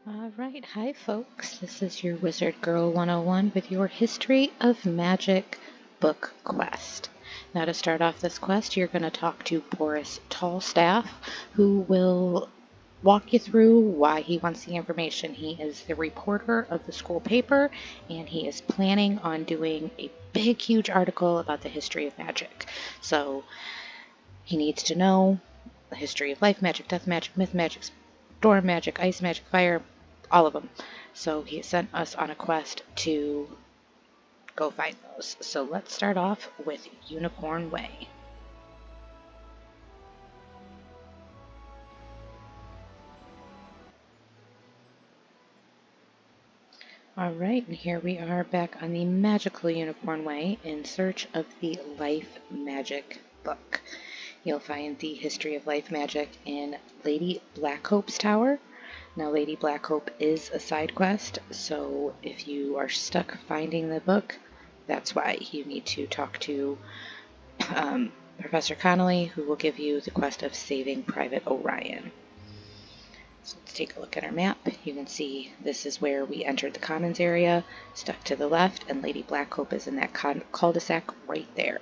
Alright, hi folks, this is your Wizard Girl 101 with your History of Magic book quest. Now to start off this quest, you're going to talk to Boris Tallstaff, who will walk you through why he wants the information. He is the reporter of the school paper, and he is planning on doing a big, huge article about the history of magic. So he needs to know the history of life magic, death magic, myth magic, storm magic, ice magic, fire, all of them. So he sent us on a quest to go find those. So let's start off with Unicorn Way. Alright, and here we are back on the magical Unicorn Way in search of the Life Magic book. You'll find the history of life magic in Lady Blackhope's tower. Now, Lady Blackhope is a side quest, so if you are stuck finding the book, that's why you need to talk to Professor Connolly, who will give you the quest of saving Private Orion. So let's take a look at our map. You can see this is where we entered the Commons area, stuck to the left, and Lady Blackhope is in that cul-de-sac right there.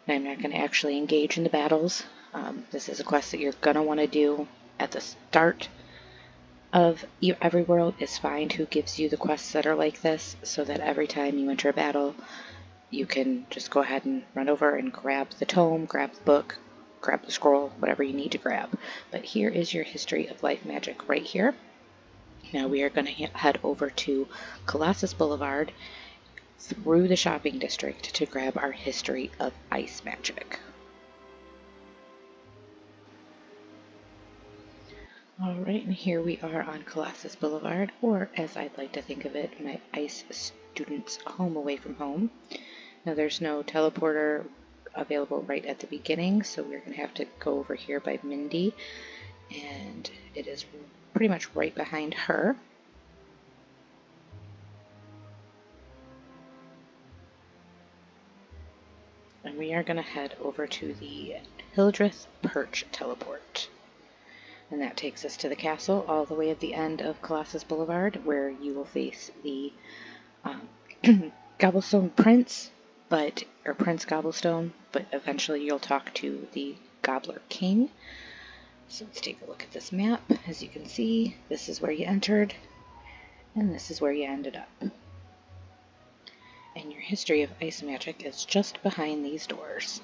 I'm not going to actually engage in the battles. This is a quest that you're going to want to do at the start of every world is find who gives you the quests that are like this, so that every time you enter a battle, you can just go ahead and run over and grab the tome, grab the book, grab the scroll, whatever you need to grab. But here is your history of life magic right here. Now we are going to head over to Colossus Boulevard through the shopping district to grab our history of ice magic. Alright, and here we are on Colossus Boulevard, or as I'd like to think of it, my ice student's home away from home. Now there's no teleporter available right at the beginning, so we're going to have to go over here by Mindy, and it is pretty much right behind her. And we are going to head over to the Hildreth Perch teleport. And that takes us to the castle all the way at the end of Colossus Boulevard, where you will face the Gobblestone Prince, or Prince Gobblestone, but eventually you'll talk to the Gobbler King. So let's take a look at this map. As you can see, this is where you entered, and this is where you ended up. And your history of ice magic is just behind these doors.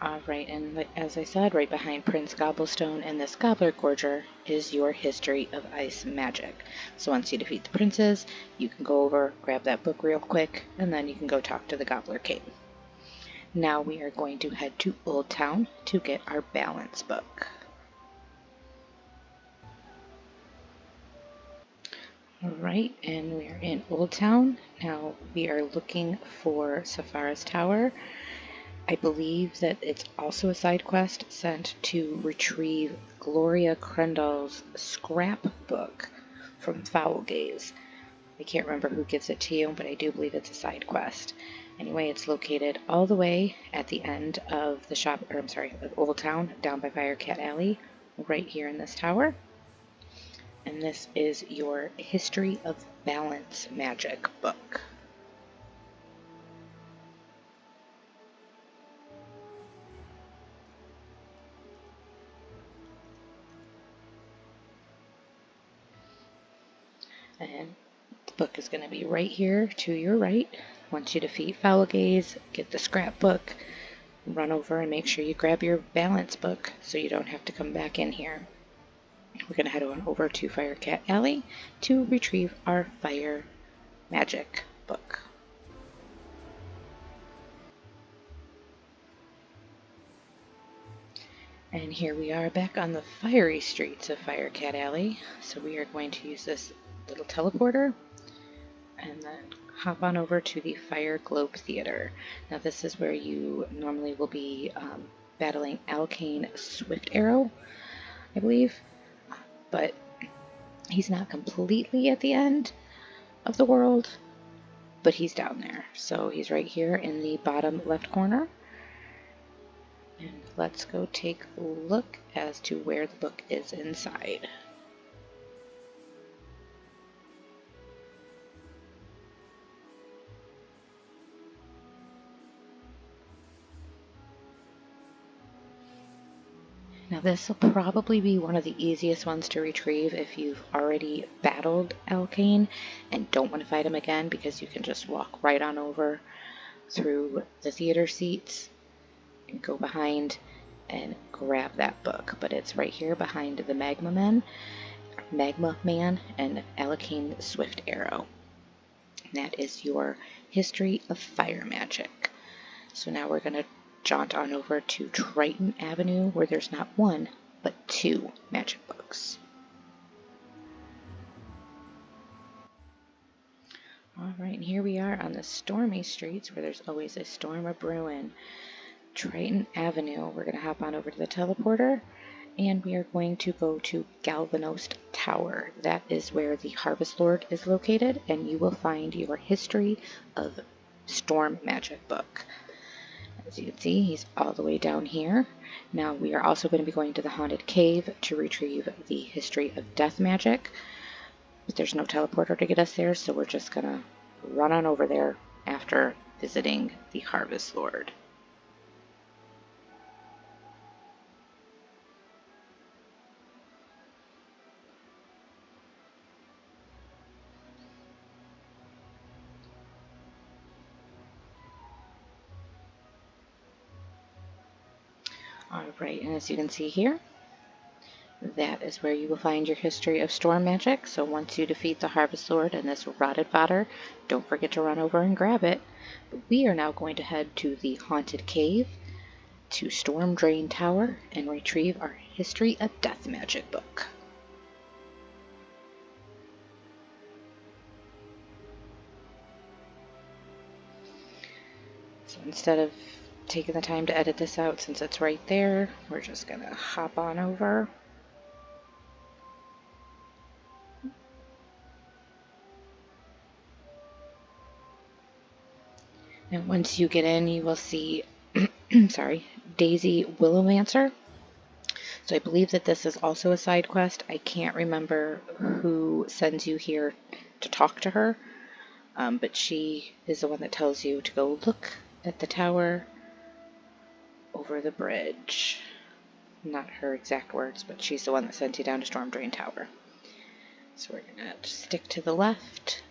Alright, and as I said, right behind Prince Gobblestone and this Gobbler Gorger is your history of ice magic. So once you defeat the princes, you can go over, grab that book real quick, and then you can go talk to the Gobbler King. Now we are going to head to Old Town to get our balance book. Alright, and we are in Old Town. Now we are looking for Sapphire's Tower. I believe that it's also a side quest sent to retrieve Gloria Crendall's scrapbook from Foulgaze. I can't remember who gives it to you, but I do believe it's a side quest. Anyway, it's located all the way at the end of the of Old Town, down by Firecat Alley, right here in this tower. And this is your History of Balance Magic book. And the book is going to be right here to your right. Once you defeat Foulgaze, get the scrapbook, run over and make sure you grab your balance book so you don't have to come back in here. We're going to head on over to Firecat Alley to retrieve our fire magic book. And here we are back on the fiery streets of Firecat Alley. So we are going to use this little teleporter and then hop on over to the Fire Globe Theater. Now this is where you normally will be battling Alkane Swift Arrow, I believe. but he's not completely at the end of the world, but he's down there. So he's right here in the bottom left corner. And let's go take a look as to where the book is inside. Now this will probably be one of the easiest ones to retrieve if you've already battled Alkane and don't want to fight him again, because you can just walk right on over through the theater seats and go behind and grab that book. But it's right here behind the Magma Man and Alkane Swift Arrow. And that is your History of Fire Magic. So now we're going to jaunt on over to Triton Avenue, where there's not one, but 2 magic books. Alright, and here we are on the stormy streets where there's always a storm a brewing. Triton Avenue. We're going to hop on over to the teleporter, and we are going to go to Galvanost Tower. That is where the Harvest Lord is located, and you will find your History of Storm Magic book. As you can see, he's all the way down here. Now we are also going to be going to the Haunted Cave to retrieve the History of Death Magic. But there's no teleporter to get us there, so we're just going to run on over there after visiting the Harvest Lord. Alright, and as you can see here, that is where you will find your History of Storm Magic. So once you defeat the Harvest Lord and this rotted fodder, don't forget to run over and grab it. But we are now going to head to the Haunted Cave, to Storm Drain Tower, and retrieve our History of Death Magic book. So instead of taking the time to edit this out since it's right there, we're just gonna hop on over. And once you get in, you will see sorry, Daisy Willowmancer. So I believe that this is also a side quest. I can't remember who sends you here to talk to her, but she is the one that tells you to go look at the tower over the bridge. Not her exact words, but she's the one that sent you down to Storm Drain Tower. So we're going to stick to the left.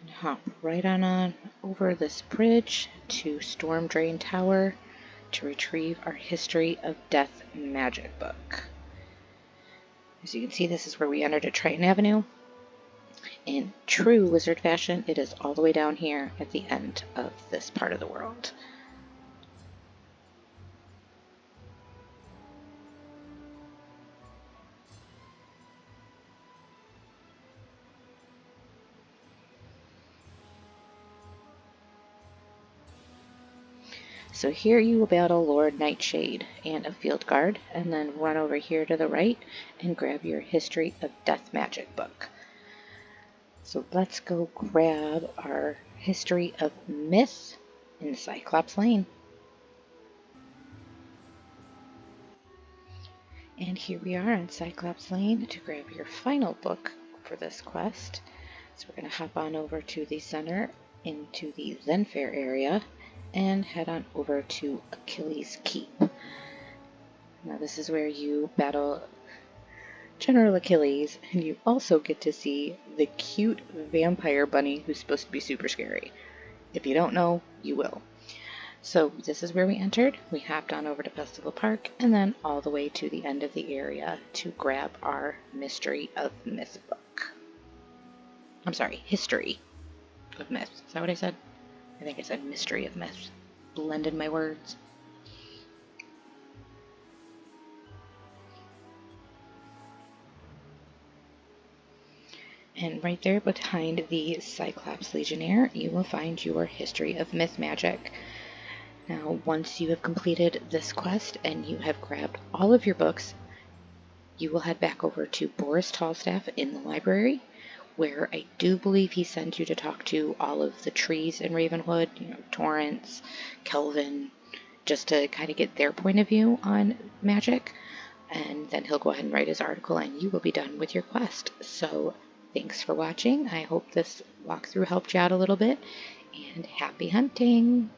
And hop right on over this bridge to Storm Drain Tower to retrieve our History of Death Magic book. As you can see, this is where we entered at Triton Avenue. In true wizard fashion, it is all the way down here at the end of this part of the world. So here you will battle Lord Nightshade and a field guard, and then run over here to the right and grab your History of Death Magic book. So let's go grab our History of Myth in Cyclops Lane. And here we are in Cyclops Lane to grab your final book for this quest. So we're going to hop on over to the center into the Zenfair area and head on over to Achilles Keep. Now this is where you battle General Achilles, and you also get to see the cute vampire bunny who's supposed to be super scary. If you don't know, you will. So this is where we entered. We hopped on over to Festival Park and then all the way to the end of the area to grab our Mystery of Myth book. I'm sorry, History of Myth. Is that what I said? I think I said Mystery of Myth. Blended my words. And right there behind the Cyclops Legionnaire, you will find your History of Myth Magic. Now, once you have completed this quest and you have grabbed all of your books, you will head back over to Boris Tallstaff in the library, where I do believe he sends you to talk to all of the trees in Ravenwood, Torrance, Kelvin, just to kind of get their point of view on magic. And then he'll go ahead and write his article and you will be done with your quest. So thanks for watching. I hope this walkthrough helped you out a little bit, and happy hunting!